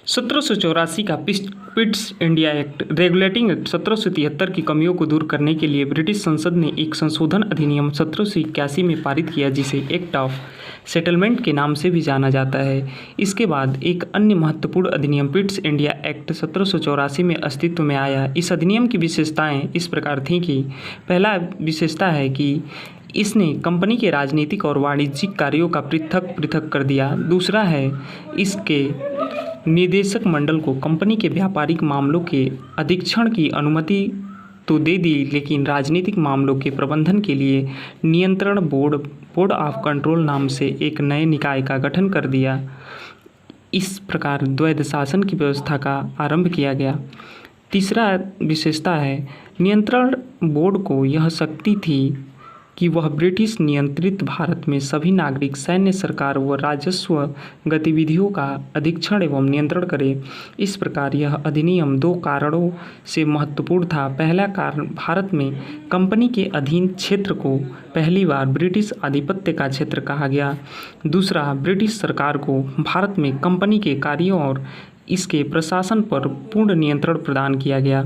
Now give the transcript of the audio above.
1784 का Pitt's India act regulating act 1773 की कमियों को दूर करने के लिए ब्रिटिश संसद ने एक संशोधन अधिनियम 1781 में पारित किया, जिसे एक्ट ऑफ सेटलमेंट के नाम से भी जाना जाता है। इसके बाद एक अन्य महत्वपूर्ण अधिनियम पिट्स इंडिया एक्ट 1784 में अस्तित्व में आया। इस अधिनियम की विशेषताएं इस प्रकार थीं कि पहला विशेषता है कि इसने कंपनी के राजनीतिक और वाणिज्यिक कार्यों का पृथक पृथक कर दिया। दूसरा है, इसके निदेशक मंडल को कंपनी के व्यापारिक मामलों के अधीक्षण की अनुमति तो दे दी, लेकिन राजनीतिक मामलों के प्रबंधन के लिए नियंत्रण बोर्ड ऑफ कंट्रोल नाम से एक नए निकाय का गठन कर दिया। इस प्रकार द्वैध शासन की व्यवस्था का आरंभ किया गया। तीसरा विशेषता है, नियंत्रण बोर्ड को यह शक्ति थी कि वह ब्रिटिश नियंत्रित भारत में सभी नागरिक, सैन्य, सरकार व राजस्व गतिविधियों का अधीक्षण एवं नियंत्रण करे। इस प्रकार यह अधिनियम दो कारणों से महत्वपूर्ण था। पहला कारण, भारत में कंपनी के अधीन क्षेत्र को पहली बार ब्रिटिश आधिपत्य का क्षेत्र कहा गया। दूसरा, ब्रिटिश सरकार को भारत में कंपनी के कार्यों और इसके प्रशासन पर पूर्ण नियंत्रण प्रदान किया गया।